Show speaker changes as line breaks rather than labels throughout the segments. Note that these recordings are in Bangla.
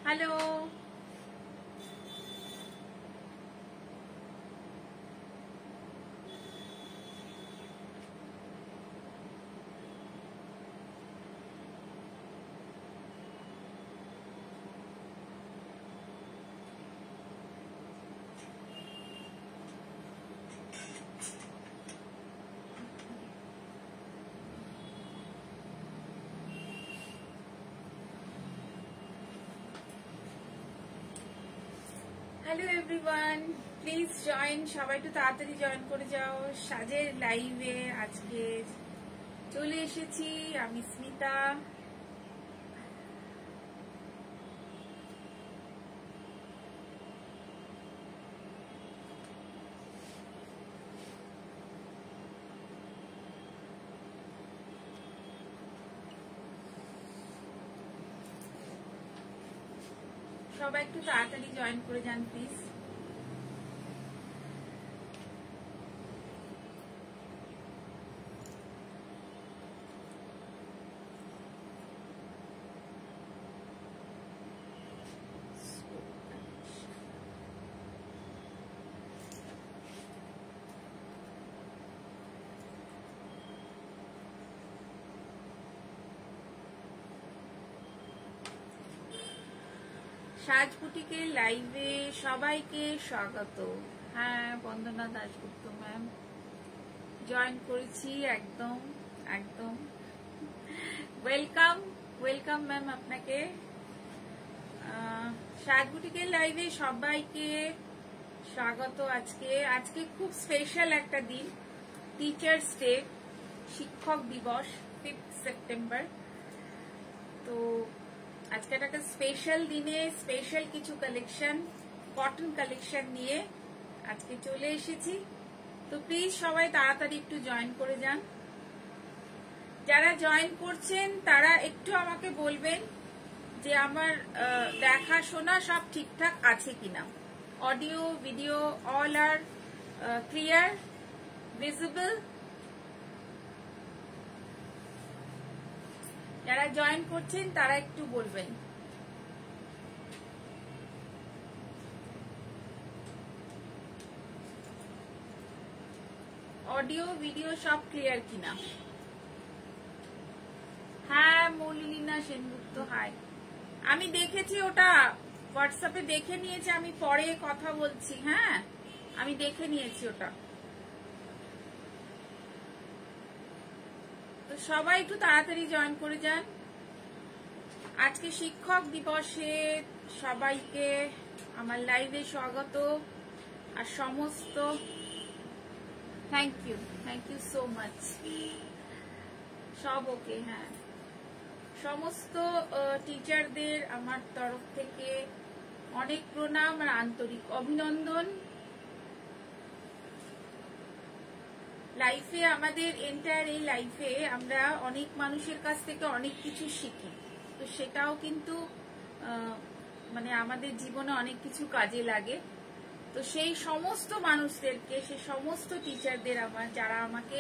Hello, hello everyone, please join. সবাই একটু তাড়াতাড়ি জয়েন করে যাও সাজের লাইভে। আজকে চলে এসেছি আমি, স্মিতা। সবাই একটু তাড়াতাড়ি জয়েন করে যান প্লিজ। সাজ বুটিকের লাইভে সবাইকে স্বাগত। হ্যাঁ, বন্দনা দাশগুপ্ত ম্যাম জয়েন করেছি। একদম একদম ওয়েলকাম ওয়েলকাম ম্যাম আপনাকে। সাজ বুটিকের লাইভে সবাইকে স্বাগত। আজকে খুব স্পেশাল একটা দিন, টিচার্স ডে, শিক্ষক দিবস, 5 সেপ্টেম্বর। তো আজকে একটা স্পেশাল দিনে স্পেশাল কিছু কালেকশন, কটন কালেকশন নিয়ে আজকে চলে এসেছি। তো প্লিজ সবাই তাড়াতাড়ি একটু জয়েন করে যান। যারা জয়েন করছেন তারা একটু আমাকে বলবেন যে আমার দেখাশোনা সব ঠিকঠাক আছে কিনা, অডিও ভিডিও অল আর ক্লিয়ার, ভিজিবল। যারা জয়েন করছেন তারা একটু বলবেন। অডিও ভিডিও সব ক্লিয়ার কিনা। হ্যাঁ, মৌলিনা সেনগুপ্ত, হাই। আমি দেখেছি, ওটা হোয়াটসঅ্যাপে দেখে নিয়েছি, আমি পরে কথা বলছি। হ্যাঁ, আমি দেখে নিয়েছি ওটা। তো সবাই একটু তাড়াতাড়ি জয়েন করে যান। আজকে শিক্ষক দিবসে সবাইকে আমার লাইভে স্বাগত। আর সমস্ত থ্যাংক ইউ সো মাচ। সব ওকে। হ্যাঁ, সমস্ত টিচারদের আমার তরফ থেকে অনেক প্রণাম আর আন্তরিক অভিনন্দন। লাইফে আমাদের এন্টায়ার এই লাইফে আমরা অনেক মানুষের কাছ থেকে অনেক কিছু শিখি। তো সেটাও কিন্তু মানে আমাদের জীবনে অনেক কিছু কাজে লাগে। তো সেই সমস্ত মানুষদেরকে, সেই সমস্ত টিচারদের আমার, যারা আমাকে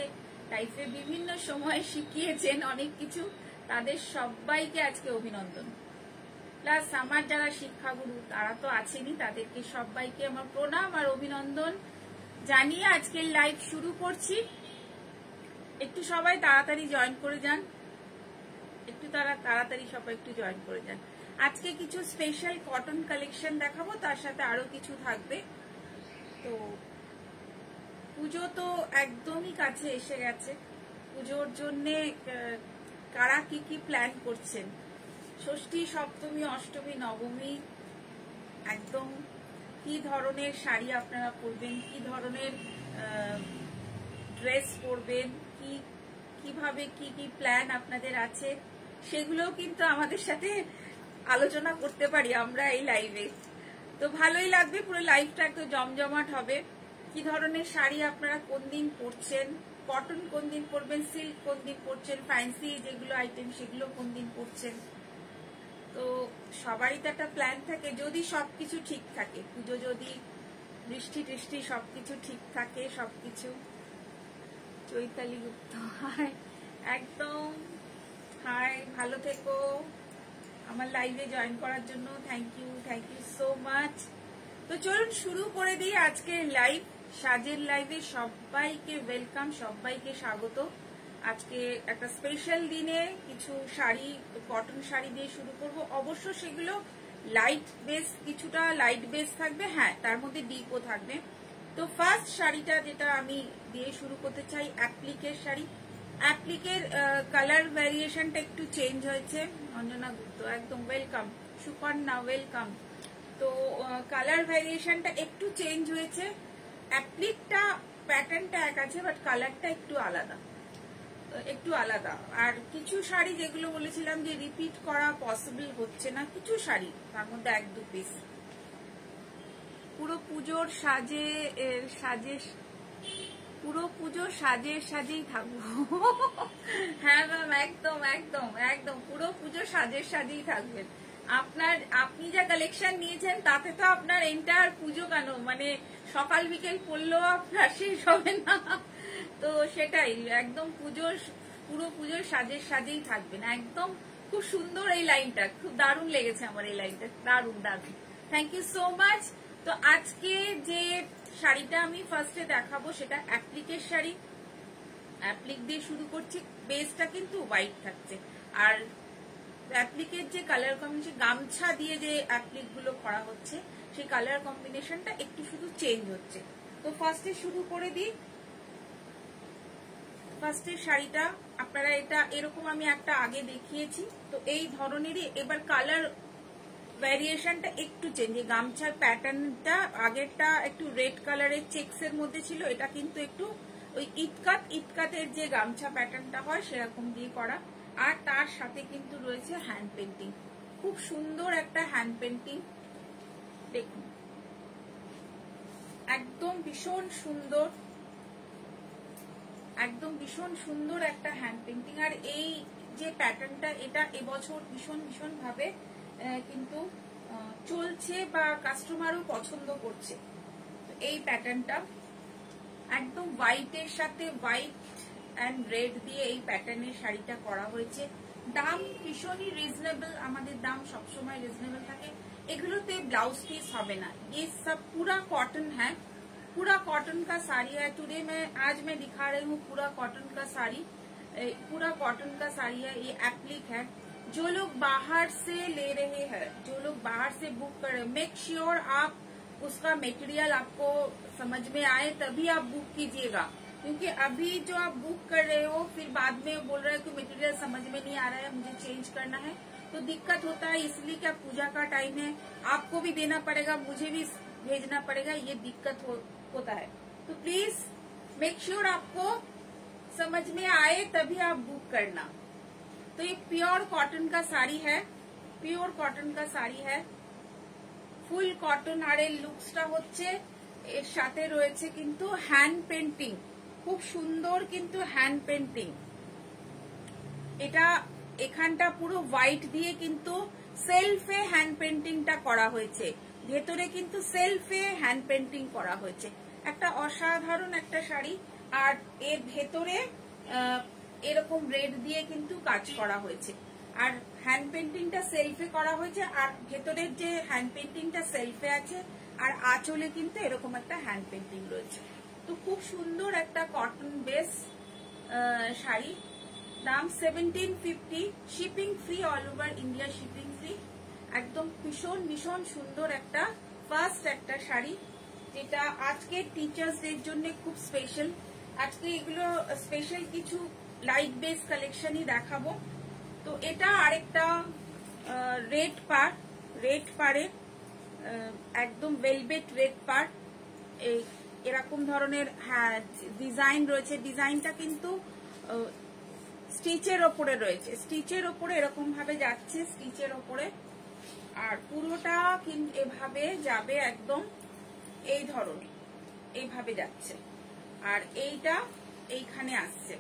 লাইফে বিভিন্ন সময় শিখিয়েছেন অনেক কিছু, তাদের সবাইকে আজকে অভিনন্দন। প্লাস আমার যারা শিক্ষাগুরু তারা তো আছেনই, তাদেরকে সবাইকে আমার প্রণাম আর অভিনন্দন জানিয়ে আজকের লাইভ শুরু করছি। একটু সবাই তাড়াতাড়ি জয়েন করে যান, একটু তাড়াতাড়ি সবাই একটু জয়েন করে যান। আজকে কিছু স্পেশাল কটন কালেকশন দেখাবো, তার সাথে আরো কিছু থাকবে। তো পুজো তো একদমই কাছে এসে গেছে। পুজোর জন্যে কারা কি কি প্ল্যান করছেন, ষষ্ঠী, সপ্তমী, অষ্টমী, নবমী, একদম কি ধরনের শাড়ি আপনারা পরবেন, কি ধরনের ড্রেস পরবেন, কিভাবে কি কি প্ল্যান আপনাদের আছে, সেগুলোও কিন্তু আমাদের সাথে আলোচনা করতে পারি আমরা এই লাইভে। তো ভালোই লাগবে, পুরো লাইভটা একটু জমজমাট হবে। কি ধরনের শাড়ি আপনারা কোন দিন পরছেন, কটন কোন দিন পরবেন, সিল্ক কোন দিন পরছেন, ফ্যান্সি যেগুলো আইটেম সেগুলো কোন দিন পরছেন। তো সবারই তো একটা প্ল্যান থাকে, যদি সবকিছু ঠিক থাকে, পুজো যদি বৃষ্টি টিষ্টি সবকিছু ঠিক থাকে, সবকিছু। চৈতালি গুপ্ত, হাই, একদম হাই, ভালো থেকো। আমার লাইভে জয়েন করার জন্য থ্যাংক ইউ সো মাচ। তো চলুন শুরু করে দিই আজকের লাইভ। সাজের লাইভে সবাইকে ওয়েলকাম, সবাইকে স্বাগত। আজকে একটা স্পেশাল দিনে কিছু শাড়ি, কটন শাড়ি দিয়ে শুরু করব। অবশ্য সেগুলো লাইট বেস, কিছুটা লাইট বেস থাকবে, হ্যাঁ তার মধ্যে ডিপও থাকবে। তো ফার্স্ট শাড়িটা যেটা আমি দিয়ে শুরু করতে চাই, অ্যাপ্লিকের শাড়ি। অ্যাপ্লিকের কালার ভ্যারিয়েশনটা একটু চেঞ্জ হয়েছে। অঞ্জনা গুপ্ত একদম ওয়েলকাম, সুপর্ণা ওয়েলকাম। তো কালার ভ্যারিয়েশনটা একটু চেঞ্জ হয়েছে। অ্যাপ্লিকটা প্যাটার্নটা এক আছে, বাট কালারটা একটু আলাদা। আর কিছু শাড়ি যেগুলো বলেছিলাম যে রিপিট করা পসিবল হচ্ছে না, কিছু শাড়ি তার মধ্যে এক দু পিস। পুরো পুজোর সাজেই থাকবো। হ্যাঁ ম্যাম, একদম পুরো পুজোর সাজেই থাকবেন। আপনি যা কালেকশন নিয়েছেন তাতে তো আপনার এন্টায়ার পুজো কেন, মানে সকাল বিকেল পড়লেও আপনার শেষ হবে না। তো সেটাই, একদম পুরো পুজোর সাজেই থাকবেন একদম। খুব সুন্দর এই লাইনটা, খুব দারুণ লেগেছে আমার এই লাইনটা, দারুণ। Thank you so much. তো আজকে যে শাড়িটা আমি ফার্স্টে দেখাবো সেটা অ্যাপ্লিকের শাড়ি। অ্যাপ্লিক দিয়ে শুরু করছি। বেসটা কিন্তু হোয়াইট থাকছে, আর অ্যাপ্লিকের যে কালার কম্বিনেশন, গামছা দিয়ে যে অ্যাপ্লিক গুলো করা হচ্ছে সেই কালার কম্বিনেশনটা একটু শুধু চেঞ্জ হচ্ছে। তো ফার্স্টে শুরু করে দিই। ফার্স্টের শাড়িটা আপনারা এটা এরকম আমি একটা আগে দেখিয়েছি, তো এই ধরনেরই এবার কালার ভ্যারিয়েশনটা একটু চেঞ্জ। গামছার প্যাটার্নটা আগেরটা একটু রেড কালারের চেক্স এর মধ্যে ছিল, এটা কিন্তু একটু ওই ইটকাতের যে গামছা প্যাটার্নটা হয় সেরকম দিয়ে করা। আর তার সাথে কিন্তু রয়েছে হ্যান্ড পেন্টিং, খুব সুন্দর একটা হ্যান্ড পেন্টিং। দেখুন একদম ভীষণ সুন্দর একটা হ্যান্ড পেন্টিং। আর এই যে প্যাটার্নটা, এটা এবছর ভীষণ ভাবে কিন্তু চলছে বা কাস্টমারও পছন্দ করছে। এই প্যাটার্নটা একদম হোয়াইটের সাথে হোয়াইট অ্যান্ড রেড দিয়ে এই প্যাটার্নের শাড়িটা করা হয়েছে। দাম ভীষণই রিজনেবল, আমাদের দাম সবসময় রিজনেবল থাকে। এগুলোতে ব্লাউজ পিস হবে না, ये सब पूरा कॉटन है, पूरा कॉटन का साड़ी है। टुडे आज मैं दिखा रही हूँ पूरा कॉटन का साड़ी है। ये एप्लिक है। जो लोग बाहर से ले रहे हैं, जो लोग बाहर से बुक कर रहे हैं, मेक श्योर आप उसका मटेरियल आपको समझ में आए तभी आप बुक कीजिएगा। क्योंकि अभी जो आप बुक कर रहे हो फिर बाद में बोल रहे हो कि मटेरियल समझ में नहीं आ रहा है, मुझे चेंज करना है, तो दिक्कत होता है। इसलिए क्या पूजा का टाइम है, आपको भी देना पड़ेगा, मुझे भी भेजना पड़ेगा, ये दिक्कत होता है। तो प्लीज मेक श्योर आपको समझ में आए तभी आप बुक करना। तो ये प्योर कॉटन का साड़ी है, ফুল কটন। আর এর লুকসটা হচ্ছে, এর সাথে রয়েছে কিন্তু হ্যান্ড পেন্টিং, খুব সুন্দর কিন্তু হ্যান্ড পেন্টিং। এটা এখানটা পুরো হোয়াইট দিয়ে কিন্তু সেলফে হ্যান্ড পেন্টিংটা করা হয়েছে, ভেতরে কিন্তু সেলফে হ্যান্ড পেন্টিং করা হয়েছে। একটা অসাধারণ একটা শাড়ি। আর এর ভেতরে এরকম রেড দিয়ে কিন্তু কাজ করা হয়েছে, আর হ্যান্ড পেন্টিংটা সেলফে করা হয়েছে। আর ভেতরের যে হ্যান্ড পেন্টিংটা সেলফে আছে, আর আঁচলে কিন্তু এরকম একটা হ্যান্ড পেন্টিং রয়েছে। তো খুব সুন্দর একটা কটন বেস শাড়ি। দাম 1750, shipping free, all over India shipping free. একদম ভীষণ সুন্দর একটা ফার্স্ট একটা শাড়ি, যেটা আজকে টিচার্স ডে এর জন্য খুব স্পেশাল। আজকে এগুলো স্পেশাল কিছু লাইট বেস কালেকশনই দেখাবো। তো এটা আরেকটা রেড পাড়ে একদম ভেলভেট রেড পাড়, এরকম ধরনের ডিজাইন রয়েছে। ডিজাইনটা কিন্তু স্টিচের ওপরে রয়েছে, স্টিচের ওপরে এরকম ভাবে যাচ্ছে, স্টিচের ওপরে। আর পুরোটা কিন্তু এভাবে যাবে, একদম এই ধরনের এইভাবে যাচ্ছে। আর এইটা এইখানে আসছে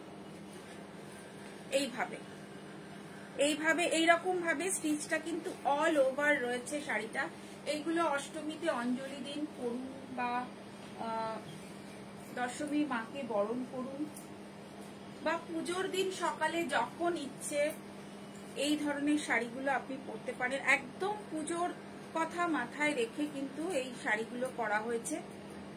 এইভাবে এইরকম ভাবে স্টিচটা কিন্তু অল ওভার রয়েছে শাড়িটা। এইগুলো অষ্টমীতে অঞ্জলি দিন পরুন বা দশমী মাকে বরণ করুন, বা পুজোর দিন সকালে যখন ইচ্ছে এই ধরনের শাড়িগুলো আপনি পরতে পারেন। একদম পুজোর কথা মাথায় রেখে কিন্তু এই শাড়িগুলো করা হয়েছে,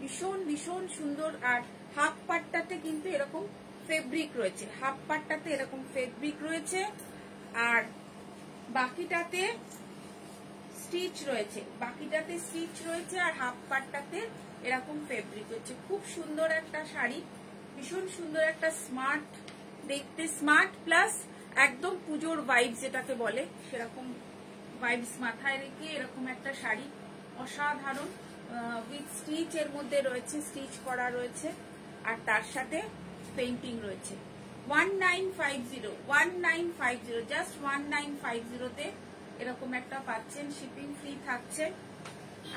ভীষণ ভীষণ সুন্দর। আর হাফ পাটটাতে কিন্তু এরকম ফেব্রিক রয়েছে, হাফ পাটটাতে এরকম ফেব্রিক রয়েছে, আর বাকিটাতে স্টিচ রয়েছে, বাকিটাতে স্টিচ রয়েছে, আর হাফ পাটটাতে এরকম ফেব্রিক রয়েছে। খুব সুন্দর একটা শাড়ি, ভীষণ সুন্দর একটা স্মার্ট দেখতে, স্মার্ট প্লাস একদম পুজোর ভাইবস যেটাকে বলে সেরকম ভাইবস মাথায় রেখে এরকম একটা শাড়ি অসাধারণ। উইথ স্টিচ এর মধ্যে রয়েছে, স্টিচ করা রয়েছে, আর তার সাথে পেইন্টিং রয়েছে। 1950 জাস্ট 1950 এরকম একটা পাচ্ছেন, শিপিং ফ্রি থাকছে।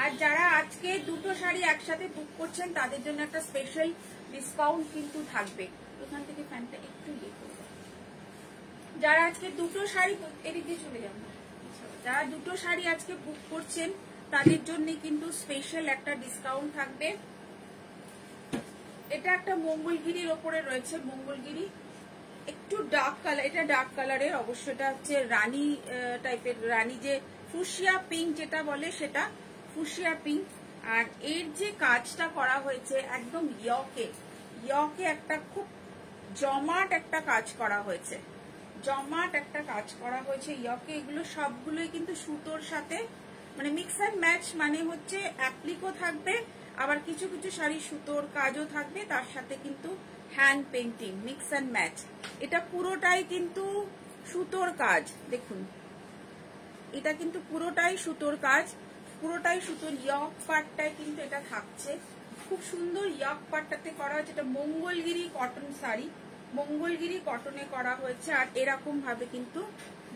আর যারা আজকে দুটো শাড়ি একসাথে বুক করছেন তাদের জন্য একটা স্পেশাল ডিসকাউন্ট কিন্তু থাকবে। ওখান থেকে ফ্যানটা একটু ইয়ে করবে। যারা আজকে দুটো শাড়ি এদিকে চলে যান, যারা দুটো শাড়ি আজকে বুক করছেন তাদের জন্য কিন্তু স্পেশাল একটা ডিসকাউন্ট থাকবে। এটা একটা মঙ্গলগিরির ওপরে রয়েছে, মঙ্গলগিরি একটু ডার্ক কালার, এটা ডার্ক কালারের, অবশ্য এটা হচ্ছে রানী টাইপের, রানী যে ফুশিয়া পিঙ্ক যেটা বলে সেটা ফুশিয়া পিঙ্ক। আর এর যে কাজটা করা হয়েছে একদম ইয়কে একটা খুব জমাট একটা কাজ করা হয়েছে, জমাট একটা কাজ করা হয়েছে ইয়কে। এগুলো সবগুলোই কিন্তু সুতোর সাথে মানে মিক্স অ্যান্ড ম্যাচ, মানে হচ্ছে অ্যাপ্লিকও থাকবে, আবার কিছু কিছু শাড়ি সুতোর কাজও থাকবে, তার সাথে কিন্তু hand painting, mix and match. এটা পুরোটাই কিন্তু সুতোর কাজ, দেখুন এটা কিন্তু পুরোটাই সুতোর কাজ, পুরোটাই সুতোর। ইয়ক পার্টটায় কিন্তু এটা থাকছে, খুব সুন্দর ইয়ক পার্টটাতে করা হয়েছে। এটা মঙ্গলগিরি কটন শাড়ি, মঙ্গলগিরি কটনে করা হয়েছে। আর এরকম ভাবে কিন্তু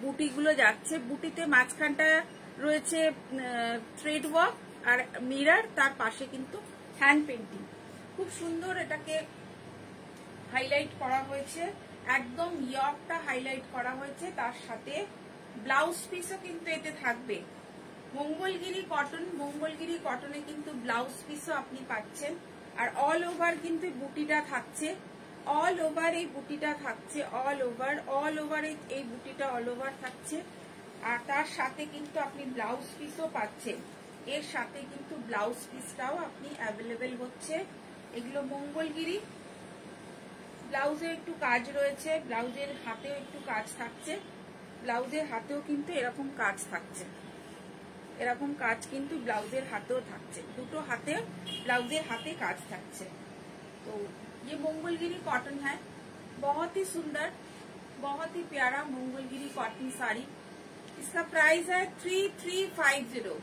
বুটিগুলো যাচ্ছে, বুটিতে মাঝখানটা রয়েছে থ্রেড ওয়ার্ক আর মিরর, তার পাশে কিন্তু হ্যান্ড পেইন্টিং, খুব সুন্দর এটাকে হাইলাইট করা হয়েছে, একদম ইয়কটা হাইলাইট করা হয়েছে। তার সাথে ব্লাউজ পিসও কিন্তু এতে থাকবে, মঙ্গলগিরি কটন, মঙ্গলগিরি কটনে কিন্তু ব্লাউজ পিসও আপনি পাচ্ছেন। আর অল ওভার কিন্তু বুটিটা থাকছে, অল ওভার এই বুটিটা থাকছে, অল ওভার এই বুটিটা অল ওভার থাকছে। আর তার সাথে কিন্তু আপনি ব্লাউজ পিসও পাচ্ছেন, এর সাথে কিন্তু ব্লাউজ পিসটাও আপনি অ্যাভেলেবেল হচ্ছে। এগুলো মঙ্গলগিরি, ব্লাউজে একটু কাজ রয়েছে, ব্লাউজের হাতেও একটু কাজ থাকছে, ব্লাউজের হাতেও কিন্তু এরকম কাজ থাকছে, এরকম কাজ কিন্তু ব্লাউজের হাতেও থাকছে, দুটো হাতে ब्लाउजेर हाथे काज থাকছে। तो ये मंगलगिरी कॉटन है, बहुत ही सुंदर, बहुत ही प्यारा मंगलगिरी कॉटन साड़ी। इसका प्राइस है 3350,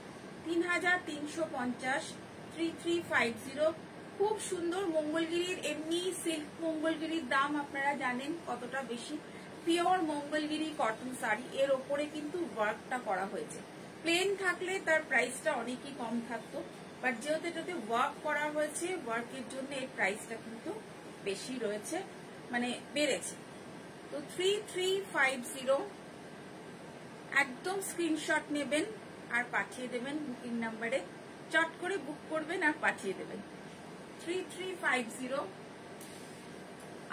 3350, 3350। खूब सुंदर मंगलगिरिर एमनी सिल्क मंगलगिरिर दाम आपनारा जानेन कतटा बेशी। पियोर मंगलगिरी कटन शाड़ी एर ओपरे किन्तु वार्कटा करा होयेछे। प्लेन थाकले तार प्राइसटा अनेकई कम थाकतो, बाट जेहेतु एटाते वार्क करा होयेछे वार्केर जोन्नो एर प्राइसटा किन्तु बेशी रयेछे, माने बेड़ेछे। तो 3350 एकदम स्क्रीनशट नेबेन और पाठिये देबेन बुकिंग नम्बरे, चट करे बुक करबेन और पाठिये देबेन 3350।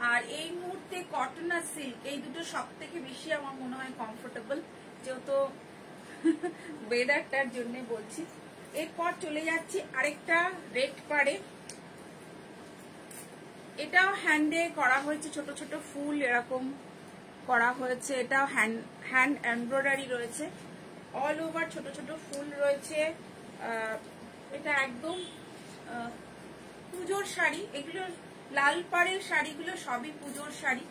আর এই মুহূর্তে কটন আর সিল্ক এই দুটো সবথেকে বেশি আমার মনে হয় কমফোর্টেবল, যেহেতু ওয়েদারটার জন্য বলছি। এরপর চলে যাচ্ছি আরেকটা রেড পাড়ে, এটাও হ্যান্ডে করা হয়েছে, ছোট ছোট ফুল এরকম করা হয়েছে, এটাও হ্যান্ড এমব্রয়ডারি রয়েছে, অল ওভার ছোট ছোট ফুল রয়েছে। এটা একদম পুজোর শাড়ি, এগুলো লাল পাড়ের শাড়িগুলো সবই পুজোর শাড়ি,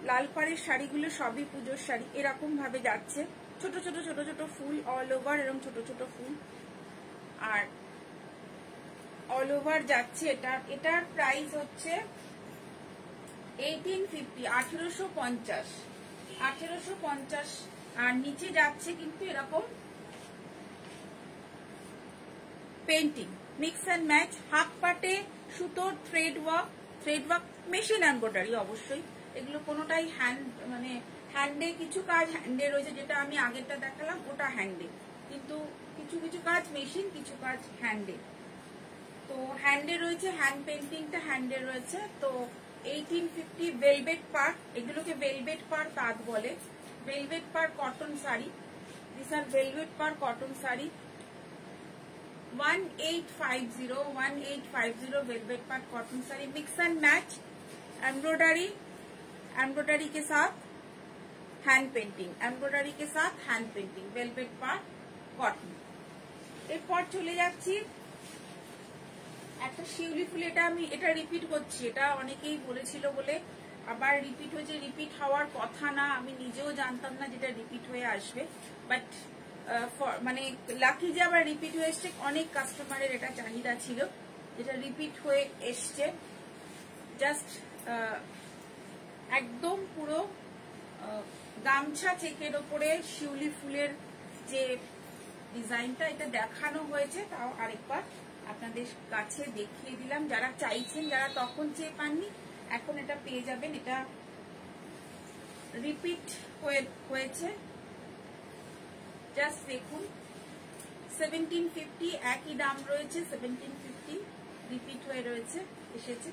লাল পাড়ের শাড়িগুলো সবই পুজোর শাড়ি। এরকম ভাবে যাচ্ছে ছোট ছোট ছোট ছোট ফুল অল ওভার, এরকম ছোট ছোট ফুল আর অল ওভার যাচ্ছে। এটার প্রাইস হচ্ছে 1850, 1850, 1850। আর নিচে যাচ্ছে কিন্তু এরকম painting, mix and match, half পাটে সুতোর থ্রেড ওয়ার্ক, মেশিন এমব্রয়ডারি অবশ্যই। এগুলো কোনোটাই হ্যান্ড, মানে হ্যান্ডে কিছু কাজ হ্যান্ডে রয়েছে, যেটা আমি আগেরটা দেখালাম ওটা হ্যান্ডে, কিন্তু কিছু কিছু কাজ মেশিন, কিছু কাজ হ্যান্ডে। তো হ্যান্ডে রয়েছে, হ্যান্ড পেইন্টিংটা হ্যান্ডে রয়েছে। তো 1850 ভেলভেট পার্ক, এগুলোকে ভেলভেট পার্ক তাঁত বলে, velvet per cotton saree. These are velvet per cotton saree. 1850 velvet per cotton saree. Mix and match embroidery के साथ हैंड पेंटिंग, एम्ब्रॉयडरी के साथ हैंड पेंटिंग, वेलवेट पर कटन। এরপর চলে যাচ্ছি একটা শিউলি ফুল। এটা রিপিট করছি, এটা অনেকেই বলেছিল বলে আবার রিপিট হয়েছে। রিপিট হওয়ার কথা না, আমি নিজেও জানতাম না যেটা রিপিট হয়ে আসবে, বাট মানে লাকি যে আবার রিপিট হয়ে এসছে। অনেক কাস্টমারের এটা চাহিদা ছিল যেটা রিপিট হয়ে এসছে। জাস্ট একদম পুরো গামছা চেকের ওপরে শিউলি ফুলের যে ডিজাইনটা এটা দেখানো হয়েছে, তাও আরেকবার আপনাদের কাছে দেখিয়ে দিলাম। যারা চাইছেন, যারা তখন চেয়ে পাননি, এখন এটা পেয়ে যাবেন। এটা রিপিট হয়েছে, জাস্ট দেখুন। 1750 একই দাম রয়েছে, 1750 রিপিট হয়ে রয়েছে, এসেছে।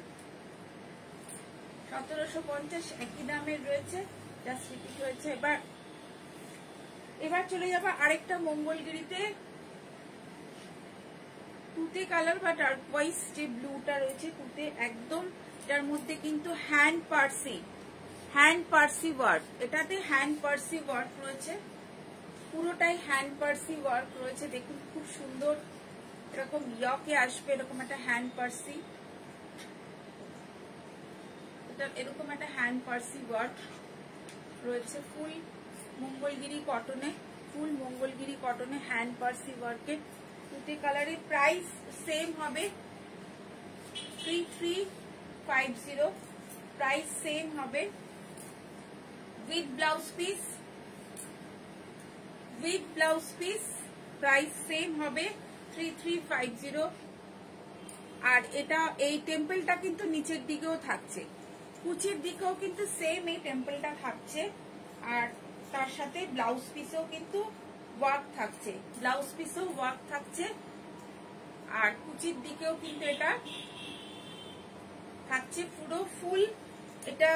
1750 একই দামের রয়েছে, জাস্ট রিপিট হয়েছে। এবার চলে যাবো আরেকটা মঙ্গলগিরিতে তুতে কালার বা টার্কোয়াইজ যে ব্লুটা রয়েছে তুতে একদম, যার মধ্যে কিন্তু হ্যান্ড পার্সি ওয়ার্ক। এটাতে হ্যান্ড পার্সি ওয়ার্ক রয়েছে, পুরোটাই হ্যান্ড পার্সি ওয়ার্ক রয়েছে। দেখুন খুব সুন্দর, এরকম ইয়কে আসবে এরকম একটা হ্যান্ড পার্সি, এরকম একটা হ্যান্ড পার্সি ওয়ার্ক রয়েছে। ফুল মঙ্গলগিরি কটনে হ্যান্ড পার্সি ওয়ার্কের তুতে কালারের। প্রাইস সেম হবে 3350, প্রাইস সেম হবে। With blouse piece price same হবে 3350। আর এটা এই টেম্পলটা কিন্তু নিচের দিকেও থাকছে, কুচির দিকেও কিন্তু সেম এই টেম্পলটা থাকছে। আর তার সাথে ব্লাউজ পিসেও কিন্তু ওয়ার্ক থাকছে, আর কুচির দিকেও কিন্তু এটা থাকছে পুরো ফুল। এটা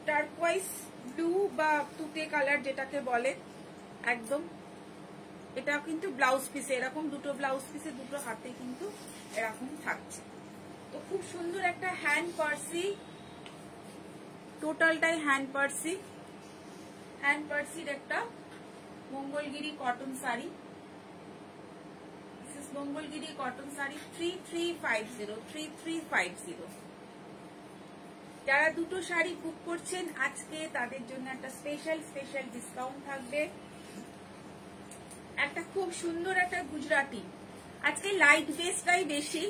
টার্কোয়াইজ ব্লু বা তুতে কালার যেটাকে বলে একদম। এটা কিন্তু ব্লাউজ পিসে এরকম দুটো ব্লাউজ পিসে দুটো হাতে কিন্তু এরকম থাকছে। তো খুব সুন্দর একটা হ্যান্ড পার্সি, টোটালটাই হ্যান্ড পার্সির একটা মঙ্গলগিরি কটন শাড়ি। মঙ্গলগিরি কটন শাড়ি 3350। যারা দুটো শাড়ি বুক করছেন আজকে তাদের জন্য একটা স্পেশাল ডিসকাউন্ট থাকবে। একটা খুব সুন্দর একটা গুজরাটি, আজকে লাইট বেসটাই বেশি,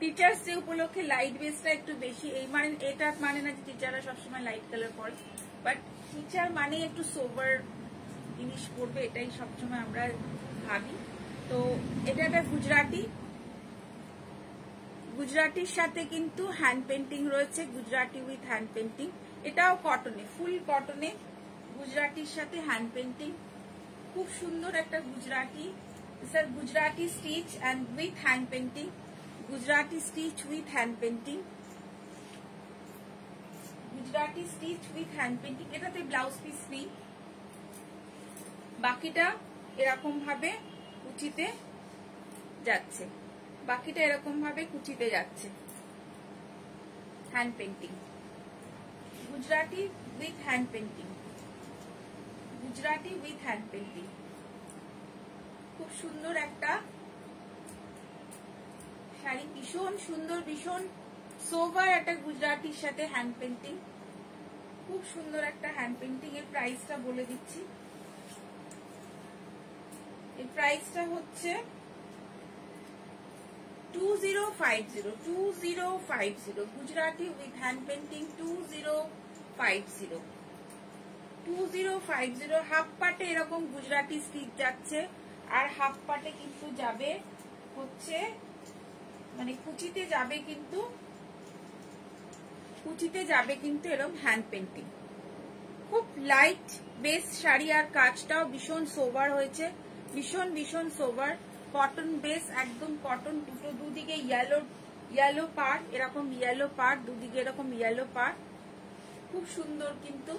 টিচার্স ডে উপলক্ষে লাইট বেসটা একটু বেশি। এই মানে এটা মানে না যে টিচাররা সবসময় লাইট কালার পরে, বাট টিচার মানে একটু সোবার জিনিস পড়বে, এটাই সবসময় আমরা ভাবি। তো এটা একটা গুজরাটির সাথে কিন্তু হ্যান্ড পেন্টিং রয়েছে, গুজরাটি উইথ হ্যান্ড পেন্টিং। এটাও কটনে, ফুল কটনে গুজরাটির সাথে হ্যান্ড পেন্টিং। খুব সুন্দর একটা Gujarati, sir Gujarati stitch and with hand painting, Gujarati stitch with hand painting, Gujarati stitch with hand painting. এটাতে ব্লাউজ পিস নেই, বাকিটা এরকম ভাবে কুচিতে যাচ্ছে, hand painting, Gujarati with hand painting, খুব সুন্দর একটা শাড়ি, ভীষণ সুন্দর, ভীষণ সোভার একটা গুজরাটির সাথে হ্যান্ড পেন্টিং, খুব সুন্দর একটা হ্যান্ড পেন্টিং। এর প্রাইসটা বলে দিচ্ছি, এর প্রাইসটা হচ্ছে 2050 Gujarati with hand painting 2050। Half পাটে এরকম গুজরাটি স্টিচ যাচ্ছে, আর হাফ পাটে কিন্তু যাবে হচ্ছে মানে কুচিতে যাবে কিন্তু এরকম হ্যান্ড পেন্টিং। খুব লাইট বেস শাড়ি, আর কাজটাও ভীষণ সোবার হয়েছে, ভীষণ সোবার। কটন বেস, একদম কটন, দুদিকে ইয়েলো পার্ট, এরকম ইয়েলো পার্ট, দুদিকে এরকম ইয়েলো পার্ট, খুব সুন্দর কিন্তু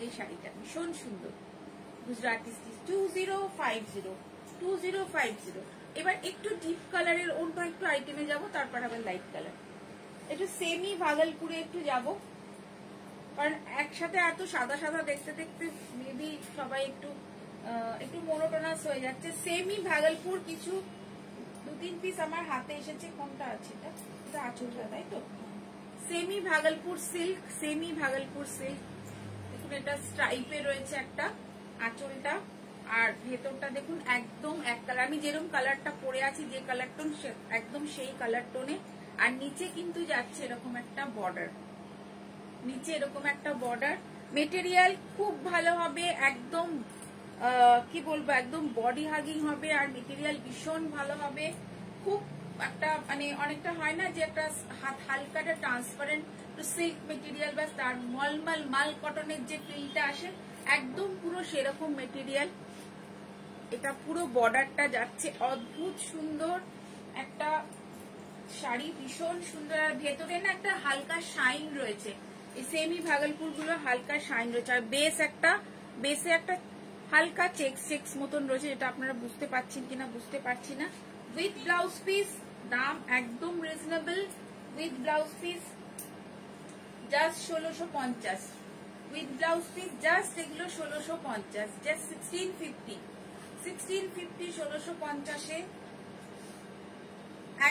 এই শাড়িটা ভীষণ সুন্দর, গুজরাটি স্টিচ, 2050। এবার একটু ডিপ কালারের অন্য একটু আইটেমে যাব, তারপর আবার লাইট কালার। একটু সেমি ভাগলপুরে একটু যাব, কারণ একসাথে এত সাদা সাদা দেখতে দেখতে মেবি সবাই একটু মোনোটোনাস হয়ে যাচ্ছে। সেমি ভাগলপুর কিছু 2-3 পিস আমার হাতে এসেছে। কোনটা আছে এটা আঁচলটা, তাই তো? Semi Bhagalpur silk, semi Bhagalpur silk. দেখুন এটা স্ট্রাইপে রয়েছে একটা আঁচলটা, আর ভেতরটা দেখুন একদম এক কালার। আমি যেরকম কালারটা পরে আছি, যে কালার টোন একদম সেই কালার টোনে। আর নিচে কিন্তু যাচ্ছে এরকম একটা বর্ডার, নিচে এরকম একটা বর্ডার। মেটেরিয়াল খুব ভালো হবে, একদম কি বলবো, একদম বডি হাগিং হবে। আর মেটেরিয়াল ভীষণ ভালো হবে। খুব একটা মানে অনেকটা হয় না যে একটা হালকা ট্রান্সপারেন্ট সিল্ক মেটেরিয়াল, বা তার মলমল মাল কটনের যে ফিলটা আসে, একদম পুরো সেরকম মেটেরিয়াল। এটা পুরো বর্ডারটা যাচ্ছে, অদ্ভুত সুন্দর একটা শাড়ি, ভীষণ সুন্দর। আর ভেতরে না একটা হালকা শাইন রয়েছে, এই সেমি ভাগলপুর গুলো হালকা শাইন রয়েছে। আর বেসে একটা হালকা চেক্স মতন রয়েছে, যেটা আপনারা বুঝতে পারছেন কিনা বুঝতে পারছি না। উইথ ব্লাউজ পিস, দাম একদম reasonable. With blouse piece just 1650, with blouse piece just এগুলো 1650, জাস্ট 1650, 1650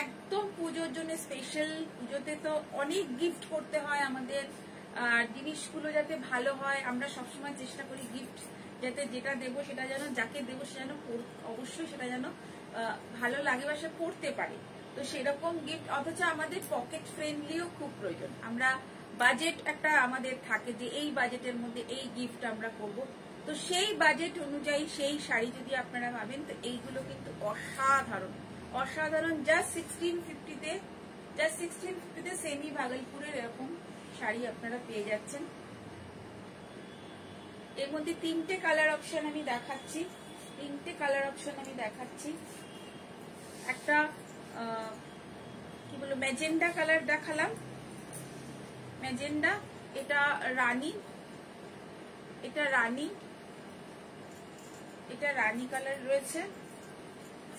একদম পুজোর জন্য স্পেশাল। পুজোতে তো অনেক গিফট করতে হয় আমাদের, আর জিনিসগুলো যাতে ভালো হয়, আমরা সবসময় চেষ্টা করি গিফট যাতে যেটা দেবো সেটা যেন, যাকে দেবো সে যেন অবশ্যই সেটা যেন ভালো লাগে বা সে পড়তে পারে। তো সেরকম গিফট, অথচ আমাদের পকেট ফ্রেন্ডলিও খুব প্রয়োজন। আমরা বাজেট একটা আমাদের থাকে যে এই বাজেটের মধ্যে এই গিফট আমরা করব। তো সেই বাজেট অনুযায়ী সেই শাড়ি যদি আপনারা ভাবেন, তো এইগুলো কিন্তু অসাধারণ অসাধারণ। জাস্ট 1650 সেমি ভাগলপুরের এরকম শাড়ি আপনারা পেয়ে যাচ্ছেন। এর মধ্যে 3টে কালার অপশন আমি দেখাচ্ছি, একটা কি বলবো ম্যাজেন্ডা কালার দেখালাম, ম্যাজেন্ডা। এটা রানী, এটা রানী কালার রয়েছে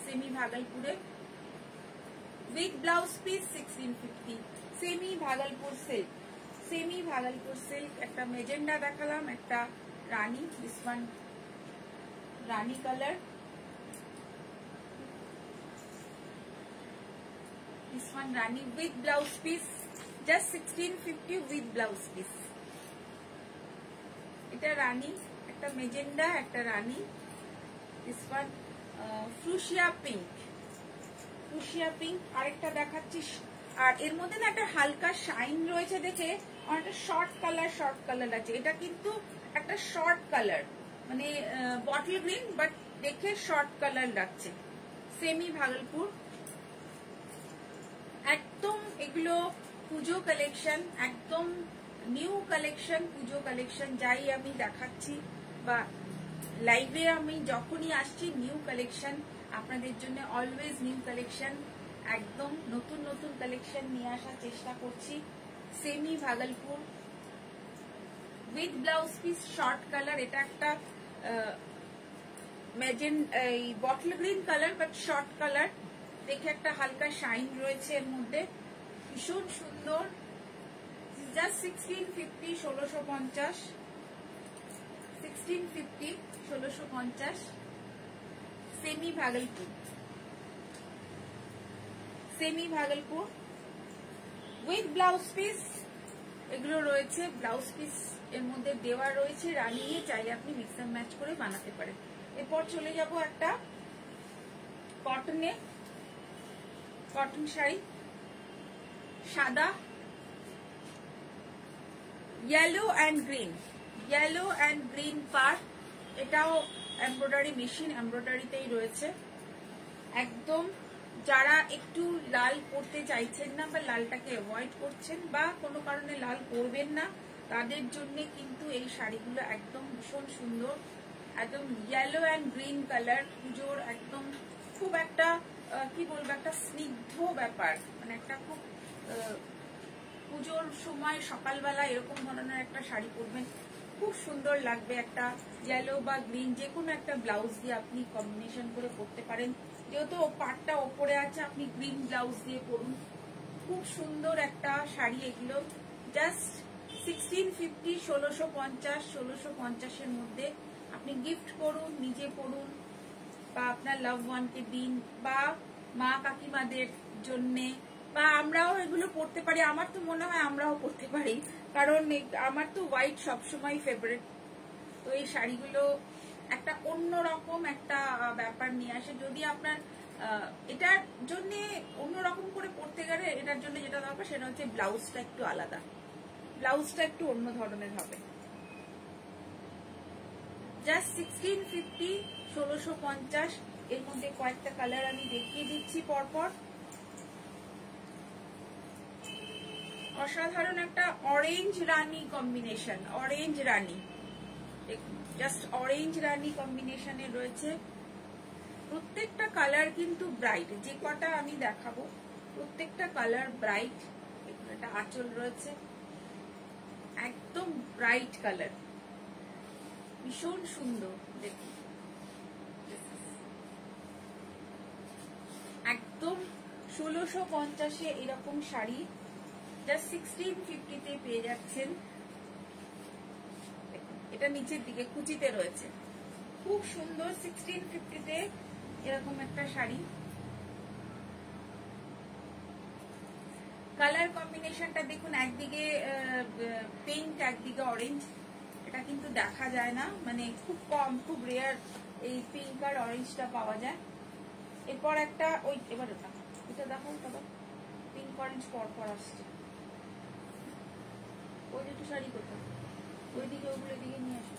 সেমি ভাগলপুরে। With blouse piece 1650, semi Bhagalpur silk. একটা মেজেন্ডা দেখালাম, একটা rani, this one rani colour, this one rani. With blouse piece just 1650 with blouse piece. এটা রানী, একটা মেজেন্ডা, একটা rani, this one fuchsia pink. আরেকটা দেখাচ্ছি, আর এর মধ্যে না একটা হালকা শাইন রয়েছে দেখে অনেকটা শর্ট কালার আছে। এটা কিন্তু একটা শর্ট কালার, মানে বটল গ্রিন, বাট দেখে শর্ট কালার লাগছে। সেমি ভাগলপুর, একদম এগুলো পুজো কালেকশন, একদম নিউ কালেকশন, পুজো কালেকশন। যাই আমি দেখাচ্ছি বা লাইভে আমি যখনই আসছি, নিউ কালেকশন আপনাদের জন্য, অলওয়েজ নিউ কালেকশন, একদম নতুন কালেকশন নিয়ে আসার চেষ্টা করছি। Semi Bhagalpur with blouse piece, short colour. এটা একটা bottle green colour, but short colour, দেখে একটা হালকা শাইন রয়েছে এর মধ্যে, ভীষণ সুন্দর। Just 1650, 1650 semi Bhagalpur with blouse piece. এগুলো রয়েছে ব্লাউজ পিস এর মধ্যে দেওয়া রয়েছে, রানিয়ে চাইলে আপনি মিক্স এন্ড ম্যাচ করে বানাতে পারেন। এরপর চলে যাব একটা কটন শাড়ি, সাদা, ইয়েলো অ্যান্ড গ্রিন পার্ট। এটাও এমব্রয়ডারি মেশিন, এমব্রয়ডারিতেই রয়েছে। একদম যারা একটু লাল পরতে চাইছেন না, বা লালটাকে অ্যাভয়েড করছেন, বা কোনো কারণে লাল পরবেন না, তাদের জন্য কিন্তু এই শাড়িগুলো একদম ভীষণ সুন্দর। একদম ইয়েলো অ্যান্ড গ্রিন কালার, পুজোর একদম খুব একটা কি বলবো, একটা স্নিগ্ধ ব্যাপার, মানে একটা খুব পুজোর সময় সকালবেলা এরকম ধরনের একটা শাড়ি পরবেন, খুব সুন্দর লাগবে। একটা ইয়েলো বা গ্রিন যে কোনো একটা ব্লাউজ দিয়ে আপনি কম্বিনেশন করে পরতে পারেন। যেহেতু পাটটা ওপরে আছে, আপনি গ্রিন ব্লাউজ দিয়ে পরুন। খুব সুন্দর একটা শাড়ি এগুলো। জাস্ট 1650, 1650, 1650-এর মধ্যে আপনি গিফট করুন, নিজে পরুন, বা আপনার লাভ ওয়ানকে দিন, বা মা কাকিমাদের জন্যে, বা আমরাও এগুলো পরতে পারি। আমার তো মনে হয় আমরাও পরতে পারি, কারণ আমার তো হোয়াইট সবসময় ফেভারিট। তো এই শাড়িগুলো একটা অন্যরকম একটা ব্যাপার নিয়ে আসে। যদি আপনার এটার জন্য অন্যরকম করে পরতে গেলে, এটার জন্য যেটা দরকার সেটা হচ্ছে ব্লাউজটা একটু আলাদা, ব্লাউজটা একটু অন্য ধরনের হবে। জাস্ট 1650, 1650 এর মধ্যে কয়েকটা কালার আমি দেখিয়ে দিচ্ছি পরপর। অসাধারণ একটা অরেঞ্জ রানী কম্বিনেশন, অরেঞ্জ রানী, জাস্ট অরেঞ্জ রানী কম্বিনেশনে রয়েছে। প্রত্যেকটা কালার কিন্তু ব্রাইট, যে কটা আমি দেখাবো প্রত্যেকটা কালার ব্রাইট। একটা আঁচল রয়েছে, একদম ব্রাইট কালার, ভীষণ সুন্দর। দেখুন একদম 1650-এ এরকম শাড়ি জাস্ট 1650-তে পেয়ে যাচ্ছেন। এটা নিচের দিকে কুচিতে রয়েছে, খুব সুন্দর। 1650-তে এরকম একটা শাড়ি। কালার কম্বিনেশনটা দেখুন, একদিকে পিঙ্ক, একদিকে অরেঞ্জ। এটা কিন্তু দেখা যায় না, মানে খুব কম, খুব রেয়ার এই পিঙ্ক আর অরেঞ্জটা পাওয়া যায়। এরপর একটা ওই, এবার এটা দেখো, পিঙ্ক অরেঞ্জ পর পর আসছে। ওই দুটো শাড়ি কোথায়, ওইদিকে, ওগুলো দিকে নিয়ে আসো।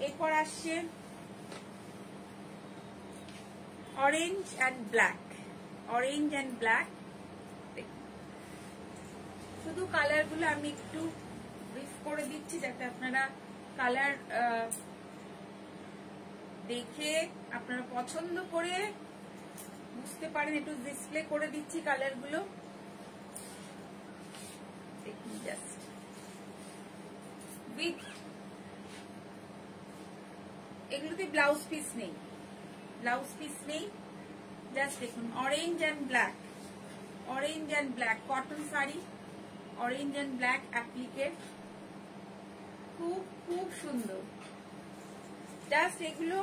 এরপর আসছে orange and black, orange and black. শুধু কালার গুলো আমি একটু ব্রিফ করে দিচ্ছি যাতে আপনারা কালার দেখে আপনারা পছন্দ করে বুঝতে পারেন। একটু ডিসপ্লে করে দিচ্ছি কালার গুলো, দেখুন। জাস্ট উইথ এগুলোতে ব্লাউজ পিস নেই, ব্লাউজ পিস নেই। জাস্ট দেখুন orange and black, orange and black cotton sari, orange and black applique, খুব খুব সুন্দর। জাস্ট এগুলো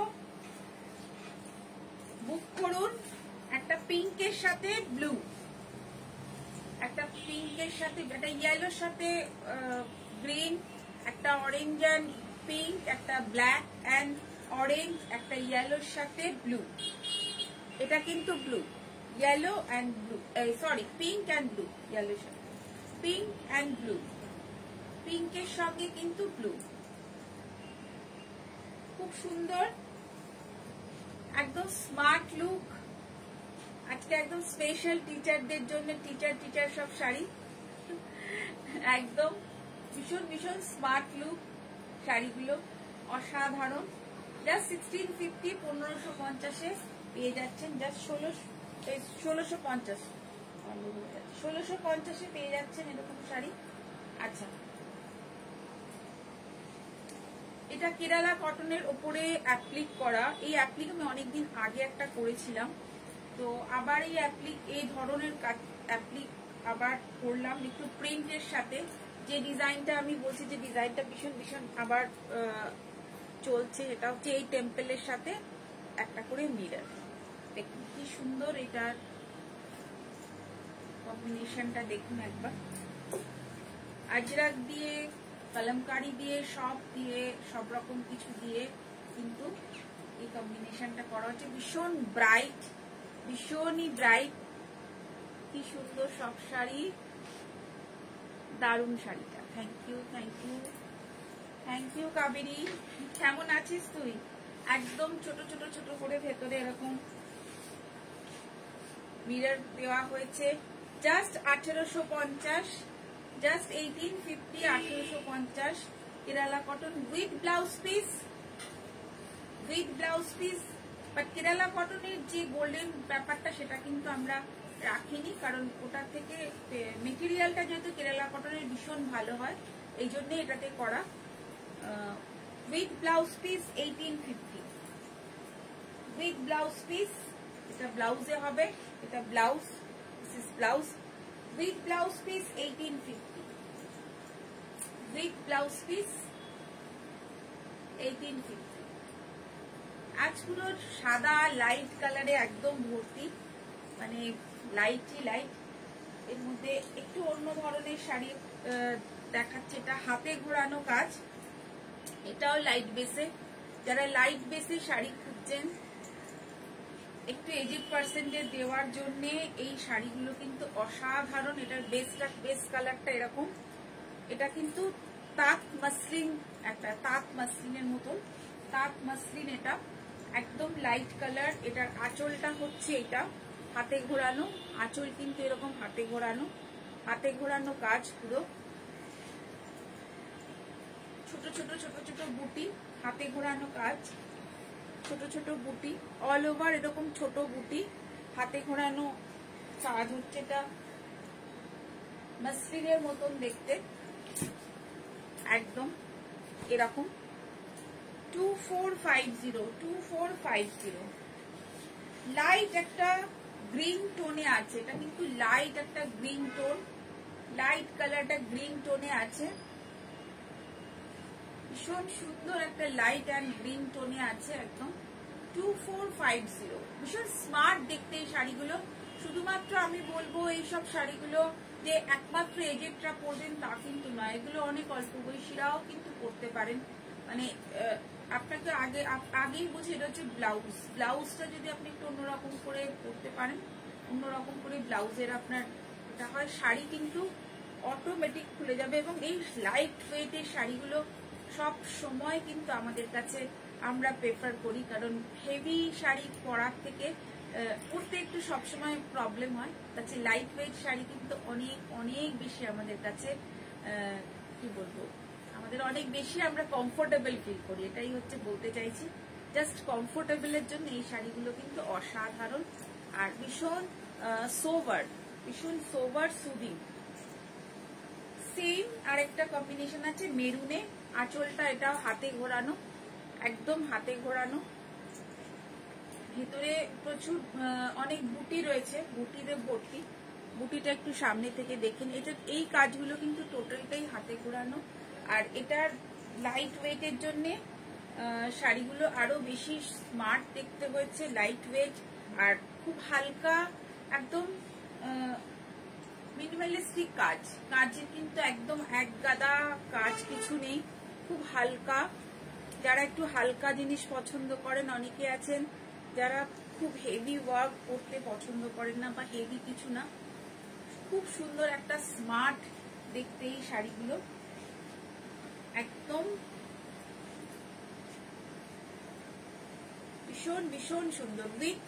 বুক করুন। একটা পিঙ্কের সাথে ব্লু, একটা পিঙ্কের সাথে, একটা ইয়েলোর সাথে গ্রিন, একটা অরেঞ্জ অ্যান্ড পিঙ্ক, একটা ব্ল্যাক অ্যান্ড অরেঞ্জ, একটা ইয়েলোর সাথে ব্লু। এটা কিন্তু blue, yellow and blue, sorry pink and blue, ইয়েলোর সাথে পিঙ্ক অ্যান্ড ব্লু, পিঙ্কের সঙ্গে কিন্তু ব্লু, খুব সুন্দর। একদম স্মার্ট লুক। আজকে একদম স্পেশাল টিচারদের জন্য, টিচার সব শাড়ি, একদম ভীষণ ভীষণ স্মার্ট লুক শাড়িগুলো, অসাধারণ। জাস্ট 1650, 1550-এ পেয়ে যাচ্ছেন। জাস্ট 1650-এ পেয়ে যাচ্ছেন এরকম শাড়ি। আচ্ছা, এটা কেরালা কটনের ওপরে অ্যাপ্লিক করা। এই অ্যাপ্লিক আমি অনেকদিন আগে একটা করেছিলাম, তো আবার এই অ্যাপ্লিক, এই ধরনের অ্যাপ্লিক আবার করলাম একটু প্রিন্টের সাথে। যে ডিজাইনটা আমি বলছি, যে ডিজাইনটা ভীষণ ভীষণ আবার চলছে, এটা হচ্ছে এই টেম্পলের সাথে একটা করে মিরর। দেখুন কি সুন্দর এটার কম্বিনেশনটা, দেখুন একবার। আজরাক দিয়ে, কলমকারি দিয়ে, সব রকম কিছু দিয়ে কিন্তু এই কম্বিনেশনটা করা হচ্ছে। ভীষণ ব্রাইট, ভীষণই ব্রাইট। কি সুন্দর সব শাড়ি, দারুণ শাড়িটা। Thank you, thank you, thank you Kaveri. কেমন আছিস তুই? একদম ছোট ছোট ছোট করে ভেতরে এরকম মিরর দেওয়া হয়েছে। Just 1850, just 1850, 1850 Kerala cotton with blouse piece, with blouse piece. But Kerala কটনের যে গোল্ডেন ব্যাপারটা সেটা কিন্তু আমরা রাখিনি, কারণ ওটা থেকে মেটেরিয়ালটা যেহেতু কেরালা কটনের ভীষণ ভালো হয়, এই জন্য এটাতে করা। With blouse piece 1850, with blouse piece. এটা ব্লাউজে হবে, এটা blouse, this is blouse, with blouse piece 1850, with blouse piece 1850। আজগুলো সাদা লাইট কালারে একদম ভর্তি, মানে লাইটই লাইট। এর মধ্যে একটু অন্য ধরনের শাড়ি দেখাচ্ছে, এটা হাতে ঘোরানো কাজ, এটাও লাইট বেসে। যারা লাইট বেসে শাড়ি খুঁজছেন একটু এজেড পার্সেন্টের দেওয়ার জন্য এই শাড়িগুলো কিন্তু অসাধারণ। এটার বেস কালারটা এরকম, এটা কিন্তু তাঁত মাসলিন, একটা তাঁত মাসলিনের মতন, তাঁত মাসলিন, এটা একদম লাইট কালার। এটার আঁচলটা হচ্ছে এটা হাতে ঘোরানো, আঁচল কিন্তু এরকম হাতে ঘোরানো, হাতে ঘোরানো কাজ পুরো। ছোট ছোট ছোট ছোট বুটি, হাতে ঘোরানো কাজ, ছোট ছোট বুটি অল ওভার, এরকম ছোট বুটি হাতে ঘোরানো কাজ হচ্ছে। এটা মাসলিনের মতন দেখতে, একদম এরকম। 2450, 2450। লাইট একটা গ্রিন টোনে আছে, এটা কিন্তু লাইট একটা গ্রিন টোন, লাইট কালারটা গ্রিন টোনে আছে, ভীষণ সুন্দর একটা লাইট অ্যান্ড গ্রিন টোনে আছে একদম। 2450, ভীষণ স্মার্ট দেখতে এই শাড়িগুলো। শুধুমাত্র আমি বলবো এইসব শাড়িগুলো যে একমাত্র এজেডরা পরবেন তা কিন্তু নয়, এগুলো অনেক অল্প বয়সীরাও কিন্তু পরতে পারেন। মানে আপনাকে আগেই বুঝে এটা হচ্ছে ব্লাউজ, ব্লাউজটা যদি আপনি একটু অন্যরকম করে পরতে পারেন, অন্যরকম করে ব্লাউজের আপনার এটা হয়, শাড়ি কিন্তু অটোমেটিক খুলে যাবে। এবং এই লাইট ওয়েটের শাড়িগুলো সব সময় কিন্তু আমাদের কাছে আমরা প্রেফার করি, কারণ হেভি শাড়ি পরার থেকে পরতে একটু সবসময় প্রবলেম হয়। তাছাড়া লাইট ওয়েট শাড়ি কিন্তু অনেক অনেক বেশি আমাদের কাছে কি বলবো, আমাদের অনেক বেশি আমরা কমফোর্টেবল ফিল করি, এটাই হচ্ছে বলতে চাইছি। জাস্ট কমফোর্টেবলের জন্য এই শাড়িগুলো কিন্তু অসাধারণ আর ভীষণ সোভার, ভীষণ সোভার সুদিং। সেম আরেকটা কম্বিনেশন আছে মেরুনে, আঁচলটা এটাও হাতে ঘোরানো, একদম হাতে ঘোরানো, ভিতরে প্রচুর অনেক বুটি রয়েছে, বুটিতে ভর্তি। বুটিটা একটু সামনে থেকে দেখেন, এটা এই কাজগুলো কিন্তু টোটালটাই হাতে ঘোরানো। আর এটার লাইট ওয়েটের জন্য শাড়িগুলো আরো বেশি স্মার্ট দেখতে হয়েছে, লাইট ওয়েট আর খুব হালকা, একদম মিনিমালিস্টিক কাজ, কাজের কিন্তু একদম এক গাদা কাজ কিছু নেই, খুব হালকা। যারা একটু হালকা জিনিস পছন্দ করেন, অনেকে আছেন যারা খুব হেভি ওয়ার্ক করতে পছন্দ করেন না, বা হেভি কিছু না, খুব সুন্দর একটা স্মার্ট দেখতে এই শাড়িগুলো, একদম ভীষণ ভীষণ সুন্দর। উইথ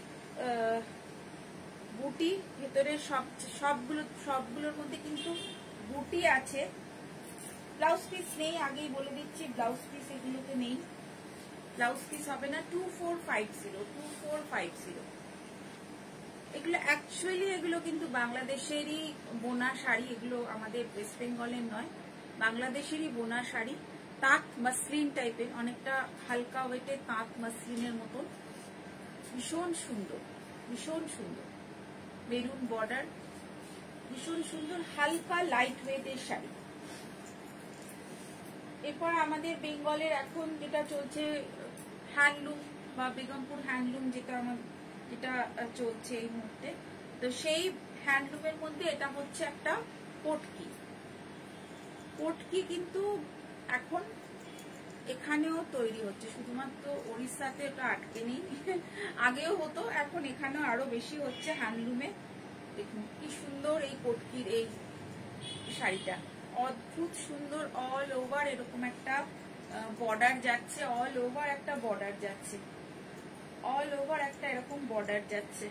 বুটি ভেতরে, সবগুলোর মধ্যে কিন্তু বুটি আছে। ব্লাউজ পিস নেই, আগেই বলে দিচ্ছি, ব্লাউজ পিস এগুলোতে নেই, ব্লাউজ পিস হবে না। 2450, 2450। এগুলো অ্যাকচুয়ালি এগুলো কিন্তু বাংলাদেশেরই বোনা শাড়ি, এগুলো আমাদের ওয়েস্ট বেঙ্গলের নয়, বাংলাদেশেরই বোনা শাড়ি, তাঁত মাসলিন টাইপের, অনেকটা হালকা ওয়েটের তাঁত মাসলিনের মতন, ভীষণ সুন্দর, ভীষণ সুন্দর, মেরুন বর্ডার, ভীষণ সুন্দর হালকা লাইট ওয়েটের শাড়ি। এরপর আমাদের বেঙ্গলের এখন যেটা চলছে হ্যান্ডলুম বা বেগমপুর হ্যান্ডলুম, যেটা চলছে এই মুহূর্তে, তো সেই হ্যান্ডলুমের মধ্যে এটা হচ্ছে একটা পটকি। পটকি কিন্তু এখন এখানেও তৈরি হচ্ছে, শুধুমাত্র ওড়িশাতে এটা আটকে নেই, আগেও হতো, এখন এখানেও আরো বেশি হচ্ছে হ্যান্ডলুমে। দেখুন কি সুন্দর এই পটকির এই শাড়িটা, অদ্ভুত সুন্দর, অল ওভার এরকম একটা বর্ডার যাচ্ছে, অল ওভার একটা বর্ডার যাচ্ছে, অল ওভার একটা এরকম বর্ডার যাচ্ছে,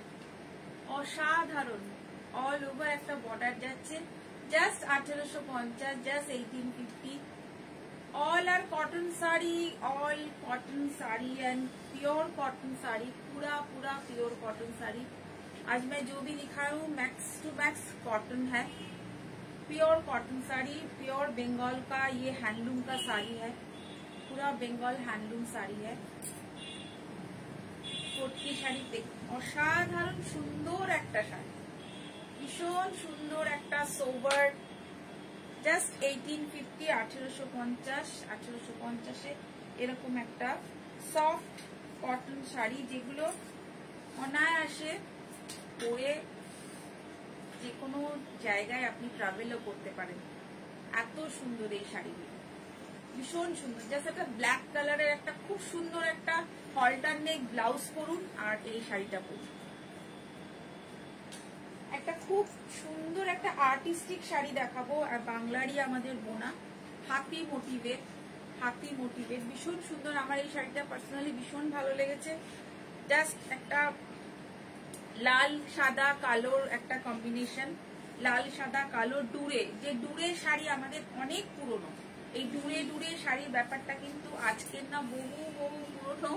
অসাধারণ, অল ওভার একটা বর্ডার যাচ্ছে। Just 1850, just 1850। All are cotton sari, all cotton sari and pure cotton sari, पूरा पूरा प्योर कॉटन साड़ी। आज मैं जो भी दिखा रहा हूँ मैक्स टू मैक्स कॉटन है, pure cotton sari, pure Bengal का ये हैंडलूम का साड़ी है, पूरा बेंगल हैंडलूम साड़ी है। कोटकी शाड़ी असाधारण सुंदर एक शाड़ी, भीषण सुंदर एक सोबर, জাস্ট 1850 1850 এরকম একটা সফট কটন শাড়ি, যেগুলো অনায়াসে পরে যে কোনো জায়গায় আপনি ট্রাভেলও করতে পারেন। এত সুন্দর এই শাড়িগুলো, ভীষণ সুন্দর। জাস্ট একটা ব্ল্যাক কালারের একটা খুব সুন্দর একটা হলটার নেক ব্লাউজ পরুন আর এই শাড়িটা পরুন। একটা খুব সুন্দর একটা আর্টিস্টিক শাড়ি দেখাবো, আর বাংলারই আমাদের বোনা, হাতি মোটিভের, ভীষণ সুন্দর। আমার এই শাড়িটা পার্সোনালি ভীষণ ভালো লেগেছে। জাস্ট একটা লাল সাদা কালোর একটা কম্বিনেশন, লাল সাদা কালো ডুরে, যে ডুরে শাড়ি আমাদের অনেক পুরনো। এই ডুরে শাড়ির ব্যাপারটা কিন্তু আজকের না, বহু পুরনো।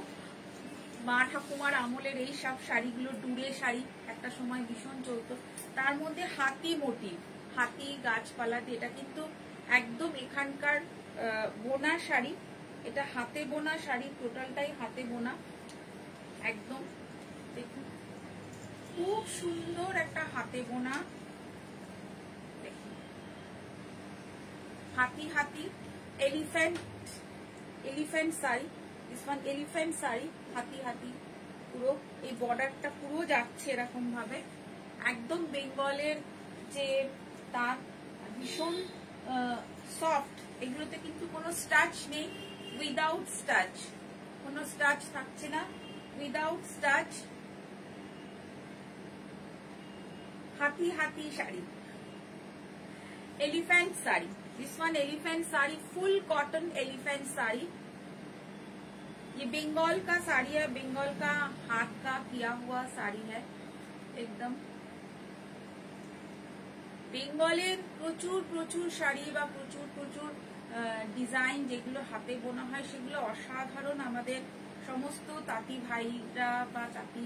মা ঠাকুমার আমলের এই সব শাড়িগুলো ডুরে শাড়ি একটা সময় ভীষণ চলতো। তার মধ্যে হাতি মোটিভ, হাতি গাছপালা দিয়ে, এটা কিন্তু একদম এখানকার বোনা শাড়ি। এটা হাতে বোনা শাড়ি, টোটালটাই হাতে বোনা একদম। দেখুন খুব সুন্দর একটা হাতে বোনা, হাতি elephant sari, this one elephant sari, হাতি পুরো এই বর্ডারটা পুরো যাচ্ছে এরকম ভাবে, একদম বেঙ্গলের যে তাঁত, ভীষণ সফট। এগুলোতে কিন্তু কোনো স্টাচ নেই, উইদাউট স্টাচ, কোনো স্টাচ থাকছে না, উইদাউট স্টাচ। হাতি sari, elephant sari, this one elephant sari, full cotton elephant sari. ये बंगाल का साड़ी है, बंगाल का हाथ का किया हुआ साड़ी है एकदम। বেঙ্গলের প্রচুর শাড়ি বা প্রচুর ডিজাইন যেগুলো হাতে বোনা হয় সেগুলো অসাধারণ। আমাদের সমস্ত তাঁতি ভাইরা বা তাঁতি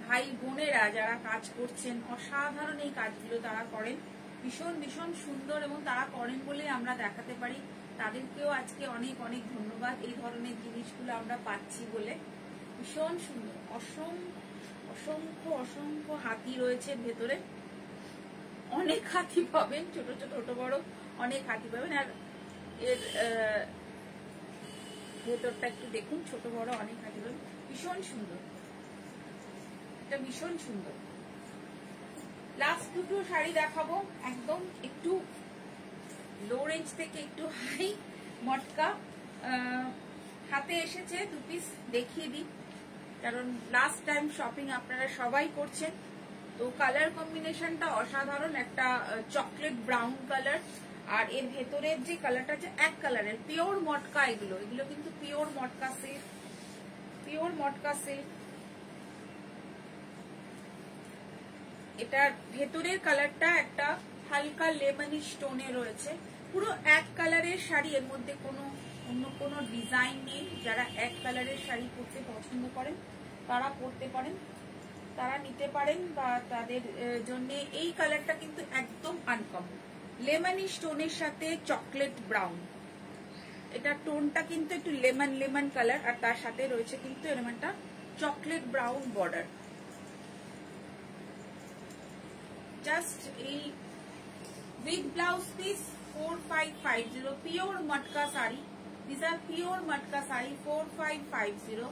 ভাই বোনেরা যারা কাজ করছেন, অসাধারণ এই কাজগুলো তারা করেন, ভীষণ সুন্দর, এবং তারা করেন বলে আমরা দেখাতে পারি। তাদেরকেও আজকে অনেক ধন্যবাদ, এই ধরনের জিনিসগুলো আমরা পাচ্ছি বলে। ভীষণ সুন্দর, অসংখ্য হাতি রয়েছে ভেতরে, অনেক হাতি পাবেন, ছোট বড় অনেক হাতি পাবেন। আর এর ভেতরটা একটু দেখুন, ছোট বড় অনেক হাতি পাবেন, ভীষণ সুন্দর, এটা ভীষণ সুন্দর। লাস্ট দুটো শাড়ি দেখাবো, একদম একটু লো রেঞ্জ থেকে একটু হাই মটকা হাতে এসেছে, 2 পিস দেখিয়ে দিই, কারণ লাস্ট টাইম শপিং আপনারা সবাই করছেন। তো কালার কম্বিনেশনটা অসাধারণ, একটা চকলেট ব্রাউন কালার, আর এর ভেতরের যে কালারটা আছে এক কালারের, পিওর মটকা। এগুলো কিন্তু পিওর মটকা সিল্ক, এটার ভেতরের কালারটা একটা হালকা লেমনিশ টোনে রয়েছে, পুরো এক কালারের শাড়ি, এর মধ্যে অন্য কোনো ডিজাইন নেই। যারা এক কালারের শাড়ি পরতে পছন্দ করেন তারা পরতে পারেন, তারা নিতে পারেন, বা তাদের জন্য এই কালারটা কিন্তু একদম আনকমন, লেমনিশ টোনের সাথে চকলেট ব্রাউন। এটা টোনটা কিন্তু একটু লেমন কালার, আর তার সাথে রয়েছে কিন্তু এরকম একটা চকলেট ব্রাউন বর্ডার। জাস্ট এই with blouse piece 4550, pure matka sari, this R pure matka sari 4550,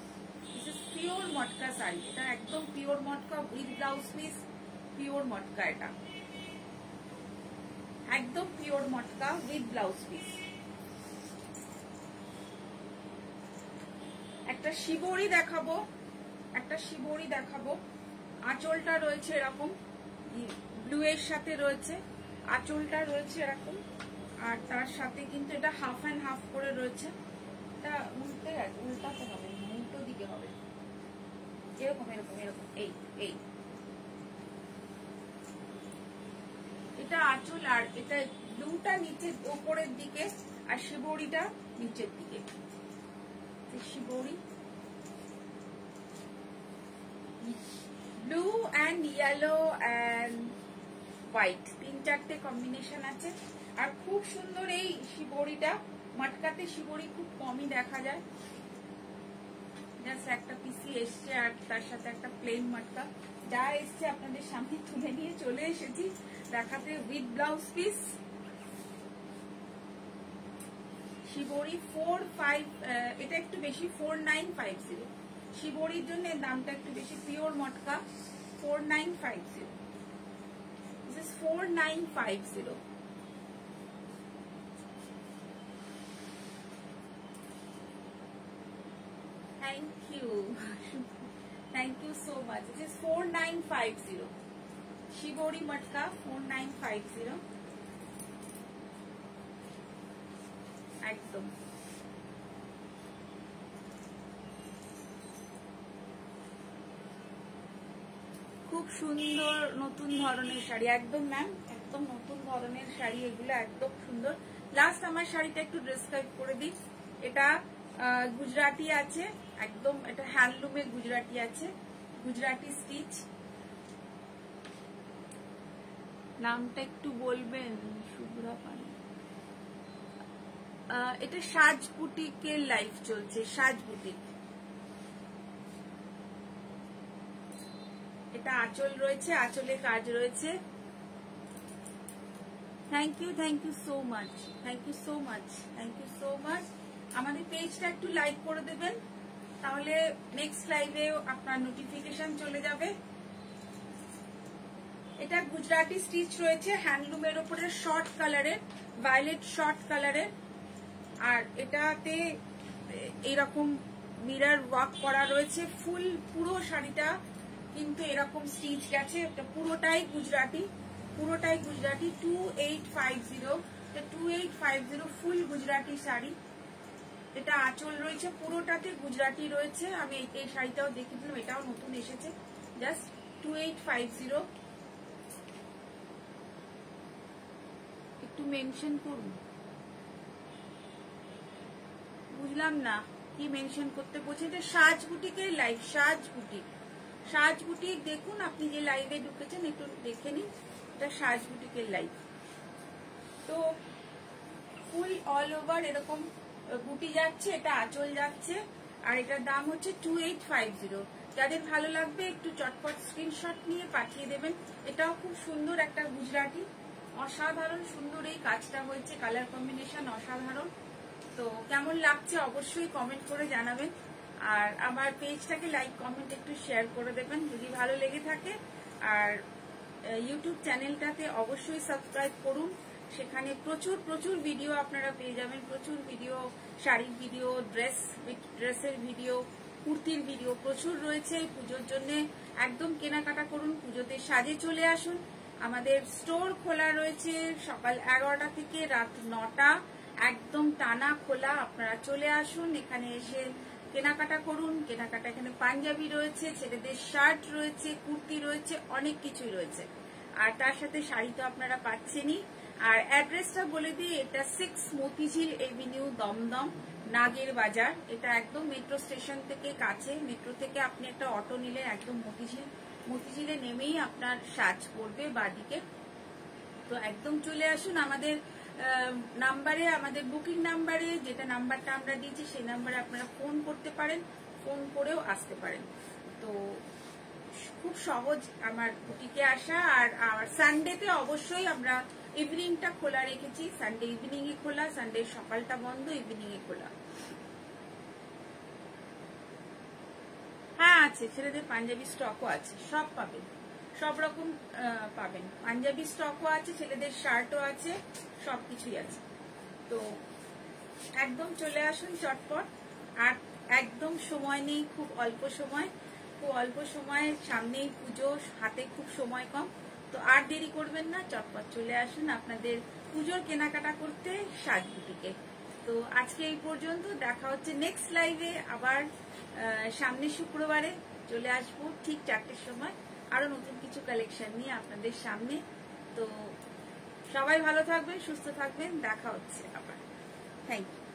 this is pure matka sari. এটা একদম pure matka with blouse piece, pure মটকা, এটা একদম pure matka with blouse piece. একটা শিবরি দেখাবো, আঁচলটা রয়েছে এরকম ব্লু এর সাথে রয়েছে, আঁচলটা রয়েছে এরকম, আর তার সাথে কিন্তু এটা হাফ অ্যান্ড হাফ করে রয়েছে। এটা উল্টাতে হবে, উল্টো দিকে হবে, এরকম এই এটা আঁচল, আর এটা ব্লুটা নিচে উপরের দিকে, আর শিবরিটা নিচের দিকে। Shibori blue and yellow and white, 3-4টে কম্বিনেশন আছে। আর খুব সুন্দর এই শিবরিটা মটকাতে শিবরি খুব কমই দেখা যায়, জাস্ট একটা পিসি এসছে আর তার সাথে একটা প্লেন মটকা। যা এসছে আপনাদের সামনে তুলে নিয়ে চলে এসেছি দেখাতে উইথ ব্লাউজ পিস। শিবরি 4-5, এটা একটু বেশি 4950। শিবরির জন্য দামটা একটু বেশি, pure matka 4950। This is 4950। Thank you so much. It is 4950. Shibori matka 4950. একদম খুব সুন্দর নতুন ধরনের শাড়ি, একদম ম্যাম, একদম নতুন ধরনের শাড়ি এগুলো, একদম সুন্দর। লাস্ট আমার শাড়িটা একটু ডেসক্রাইব করে দিই। এটা গুজরাটি আছে, একদম এটা হ্যান্ডলুমে গুজরাটি আছে, গুজরাটি স্টিচ। নামটা একটু বলবেন? শুভ্রা পানি। এটা সাজ বুটিকের লাইফ চলছে, সাজ বুটিক। এটা আঁচল রয়েছে, আঁচলে কাজ রয়েছে। Thank you so much, thank you so much, thank you so much. আমাদের পেজটা একটু লাইক করে দেবেন, তাহলে নেক্সট লাইভে আপনার নোটিফিকেশন চলে যাবে। এটা গুজরাটি স্টিচ রয়েছে, হ্যান্ডলুমের উপরে শর্ট কালারের, ভায়োলেট শর্ট কালারের। আর এটাতে এরকম মিরর ওয়ার্ক করা রয়েছে, ফুল পুরো শাড়িটা কিন্তু এরকম স্টিচ গেছে। এটা পুরোটাই গুজরাটি, পুরোটাই গুজরাটি। 2850 ফুল গুজরাটি শাড়ি। এটা আঁচল রয়েছে, পুরোটাতে গুজরাটি রয়েছে। আমি এই শাড়িটাও দেখিয়ে দিলাম, এটাও নতুন এসেছে, জাস্ট 2850। একটু মেনশন করুন, বুঝলাম না কি মেনশন করতে বলছে। এটা সাজ বুটিকের লাইভ, সাজ বুটিক, সাজ বুটিক। দেখুন আপনি যে লাইভে ঢুকেছেন একটু দেখে নিন, এটা সাজ বুটিকের লাইভ। তো ফুল অল ওভার এরকম বুটি যাচ্ছে, এটা আঁচল যাচ্ছে। আর এটার দাম হচ্ছে 2850। যাদের ভালো লাগবে একটু চটপট স্ক্রিনশট নিয়ে পাঠিয়ে দেবেন। এটাও খুব সুন্দর একটা গুজরাটি, অসাধারণ সুন্দর এই কাজটা হয়েছে, কালার কম্বিনেশন অসাধারণ। তো কেমন লাগছে অবশ্যই কমেন্ট করে জানাবেন। আর আমার পেজটাকে লাইক কমেন্ট একটু শেয়ার করে দেবেন যদি ভালো লেগে থাকে। আর ইউটিউব চ্যানেলটাতে অবশ্যই সাবস্ক্রাইব করুন, সেখানে প্রচুর প্রচুর ভিডিও আপনারা পেয়ে যাবেন, প্রচুর ভিডিও, শাড়ির ভিডিও, ড্রেসের ভিডিও, কুর্তির ভিডিও প্রচুর রয়েছে। পুজোর জন্য একদম কেনাকাটা করুন, পুজোতে সাজে চলে আসুন। আমাদের স্টোর খোলা রয়েছে সকাল 11টা থেকে রাত 9টা, একদম টানা খোলা। আপনারা চলে আসুন, এখানে এসে কেনাকাটা করুন। কেনাকাটা এখানে পাঞ্জাবি রয়েছে, ছেলেদের শার্ট রয়েছে, কুর্তি রয়েছে, অনেক কিছুই রয়েছে। আর তার সাথে শাড়ি তো আপনারা পাচ্ছেনই। আর অ্যাড্রেসটা বলে দিই, এটা 6 মতিঝিল এভিনিউ, দমদম, নাগের বাজার। এটা একদম মেট্রো স্টেশন থেকে কাছে। মেট্রো থেকে আপনি একটা অটো নিলে একদম মতিঝিলে নেমেই আপনার সাজ পড়বে বাদিকে। তো একদম চলে আসুন আমাদের নাম্বারে, আমাদের বুকিং নাম্বারে, যেটা নাম্বারটা আমরা দিয়েছি সেই নাম্বারে আপনারা ফোন করতে পারেন, ফোন করেও আসতে পারেন। তো খুব সহজ আমার বুটিকে আসা। আর সানডেতে অবশ্যই আমরা ইভিনিংটা খোলা রেখেছি, সানডে ইভিনিং এ খোলা, সানডে সকালটা বন্ধ, ইভিনিং এ খোলা। হ্যাঁ আছে, ছেলেদের পাঞ্জাবি স্টকও আছে, সব পাবেন, সব রকম পাবেন। পাঞ্জাবি স্টকও আছে, ছেলেদের শার্টও আছে, সবকিছুই আছে। তো একদম চলে আসুন চটপট। আর একদম সময় নেই, খুব অল্প সময়, খুব অল্প সময়ের সামনেই পুজো, হাতে খুব সময় কম। তো আর দেরি করবেন না, চটপট চলে আসুন আপনাদের পুজোর কেনাকাটা করতে সাজ বুটিকে। তো আজকে এই পর্যন্ত, দেখা হচ্ছে নেক্সট লাইভে। আবার সামনের শুক্রবারে চলে আসবো ঠিক 4টের সময়, আরো নতুন কিছু কালেকশন নিয়ে আপনাদের সামনে। তো সবাই ভালো থাকবেন, সুস্থ থাকবেন, দেখা হচ্ছে আবার। Thank you.